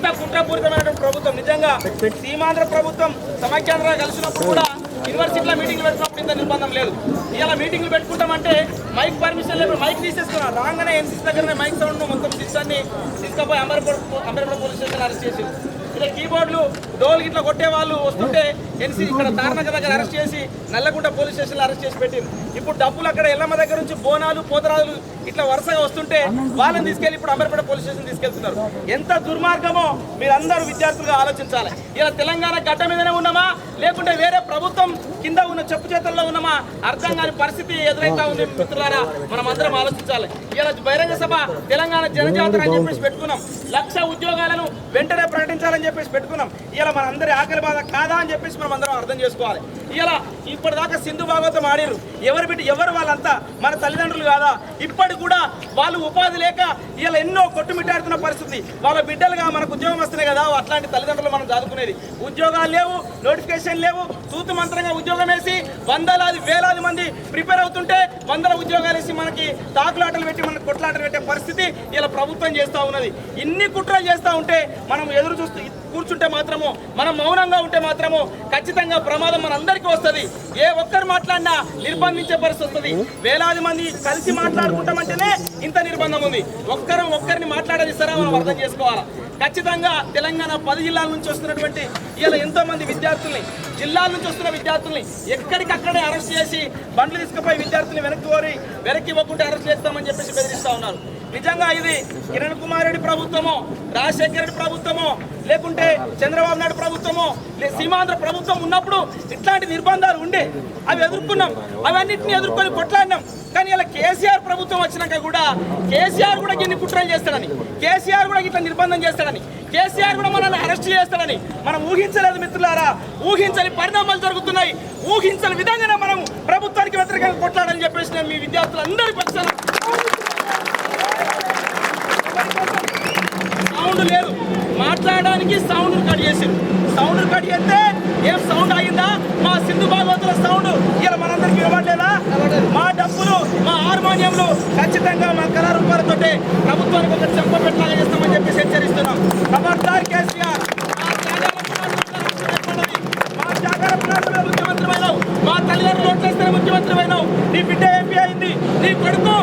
ఎంత కుట్రపూరితమైనటువంటి ప్రభుత్వం. నిజంగా సీమాంధ్ర ప్రభుత్వం సమైక్యాంధ్ర కలిసినప్పుడు కూడా యూనివర్సిటీలో మీటింగ్లు పెట్టినప్పుడు ఇంత నిర్బంధం లేదు. ఇలా మీటింగ్లు పెట్టుకుంటామంటే మైక్ పర్మిషన్ లేదు, మైక్ తీసేసుకున్నారు. రాగానే ఎన్సీసీ దగ్గరనే మైక్ సౌండ్ మొత్తం సిస్టాన్ని తీసుకుపోయి అంబేద్కర్ పోలీస్ స్టేషన్ అరెస్ట్ చేసి, ఇలా కీబోర్డులు డోల్ ఇట్లా కొట్టే వాళ్ళు వస్తుంటే ఎన్సీ ఇక్కడ తారనగర్ దగ్గర అరెస్ట్ చేసి నల్లగుంట పోలీస్ స్టేషన్లో అరెస్ట్ చేసి పెట్టింది. ఇప్పుడు డబ్బులు అక్కడ ఎల్లమ్మ దగ్గర నుంచి బోనాలు పోతరాజులు ఇట్లా వరుసగా వస్తుంటే వాళ్ళని తీసుకెళ్లి ఇప్పుడు అంబేద్కర్ పోలీస్ స్టేషన్ తీసుకెళ్తున్నారు. ఎంత దుర్మార్గమో మీరందరూ విద్యార్థులుగా ఆలోచించాలి. ఇలా తెలంగాణ గడ్డ మీదనే ఉన్నామా లేకుంటే వేరే ప్రభుత్వం కింద ఉన్న చెప్పు చేతుల్లో ఉన్నామా అర్థం కాని పరిస్థితి ఎదురైతా ఉంది. మిత్రులారా, మనం అందరం ఆలోచించాలి. ఇలా బహిరంగ సభ తెలంగాణ జనజాతర అని చెప్పేసి పెట్టుకున్నాం. 1,00,000 ఉద్యోగాలను వెంటనే ప్రకటించాలని చెప్పేసి పెట్టుకున్నాం. ఇలా మన అందరి ఆకలి బాధ కాదా అని చెప్పేసి మనం అందరం అర్థం చేసుకోవాలి. ఇలా ఇప్పటిదాకా సింధు భాగవతం ఆడిరు. ఎవరు వాళ్ళంతా మన తల్లిదండ్రులు కాదా? ఇప్పటికి కూడా వాళ్ళు ఉపాధి లేక ఇలా ఎన్నో కొట్టుమిట్టాడుతున్న పరిస్థితి. వాళ్ళ బిడ్డలుగా మనకు ఉద్యోగం వస్తున్నాయి కదా, అట్లాంటి తల్లిదండ్రులు మనం చదువుకునేది. ఉద్యోగాలు లేవు, నోటిఫికేషన్ లేవు, తూతు మంత్రంగా ఉద్యోగం వేసి వందలాది వేలాది మంది ప్రిపేర్ అవుతుంటే వందల ఉద్యోగాలు వేసి మనకి తాకులాటలు పెట్టి మనకు కొట్లాటలు పెట్టే పరిస్థితి ఇలా ప్రభుత్వం చేస్తూ ఉన్నది. ఇన్ని కుట్రలు చేస్తూ ఉంటే మనం ఎదురు చూస్తూ కూర్చుంటే మాత్రము, మనం మౌనంగా ఉంటే మాత్రము ఖచ్చితంగా ప్రమాదం మన అందరికీ వస్తుంది. ఏ ఒక్కరు మాట్లాడినా నిర్బంధించే పరిస్థితి వస్తుంది. వేలాది మంది కలిసి మాట్లాడుకుంటామంటేనే ఇంత నిర్బంధం ఉంది. ఒక్కరిని మాట్లాడనిస్తారా మనం అర్థం చేసుకోవాలా. ఖచ్చితంగా తెలంగాణ 10 జిల్లాల నుంచి వస్తున్నటువంటి ఇలా ఎంతో మంది విద్యార్థుల్ని, జిల్లాల నుంచి వస్తున్న విద్యార్థుల్ని ఎక్కడికక్కడే అరెస్ట్ చేసి బండ్లు తీసుకుపోయి విద్యార్థుల్ని వెనక్కి ఇవ్వకుంటే అరెస్ట్ చేస్తామని చెప్పేసి బెదిరిస్తూ ఉన్నారు. నిజంగా ఇది కిరణ్ కుమార్ రెడ్డి ప్రభుత్వమో, రాజశేఖర రెడ్డి ప్రభుత్వమో, లేకుంటే చంద్రబాబు నాయుడు ప్రభుత్వమో, సీమాంధ్ర ప్రభుత్వం ఉన్నప్పుడు ఇట్లాంటి నిర్బంధాలు ఉండే, అవి ఎదుర్కొన్నాం. అవన్నింటినీ ఎదుర్కొని కొట్లాడినాం. కానీ ఇలా కేసీఆర్ ప్రభుత్వం వచ్చినాక కూడా కేసీఆర్ కూడా ఇన్ని కుట్రలు చేస్తాడని, కేసీఆర్ కూడా ఇట్లా నిర్బంధం చేస్తాడని, కేసీఆర్ కూడా మనల్ని అరెస్ట్ చేస్తాడని మనం ఊహించలేదు మిత్రులారా. ఊహించని పరిణామాలు జరుగుతున్నాయి. ఊహించని విధంగానే మనం ప్రభుత్వానికి వ్యతిరేకంగా కొట్లాడని చెప్పేసి నేను మీ విద్యార్థులందరి పక్షాన. సౌండ్ లేదు, మాట్లాడడానికి సౌండ్ కట్ చేసింది. సౌండ్ కట్ చేస్తే ఏం సౌండ్ అయిందా? మా సింధు భాగవతుల సౌండ్ ఇలా మనందరికి ఇవ్వట్లేదా? మా డబ్బులు, మా హార్మోనియంలు ఖచ్చితంగా మా కళారూపాలతో ప్రభుత్వానికి ఒక చెంపపెట్టలాగా చేస్తామని చెప్పి హెచ్చరిస్తున్నాం. ఖబర్దార్ కేసీఆర్, మా జాగర పునాదుల ముఖ్యమంత్రి అయినావు, మా తల్లిదండ్రులు ఓట్లేస్తేనే ముఖ్యమంత్రి అయినావు, నీ బిడ్డ ఎంపీ అయింది, నీ కొడుకు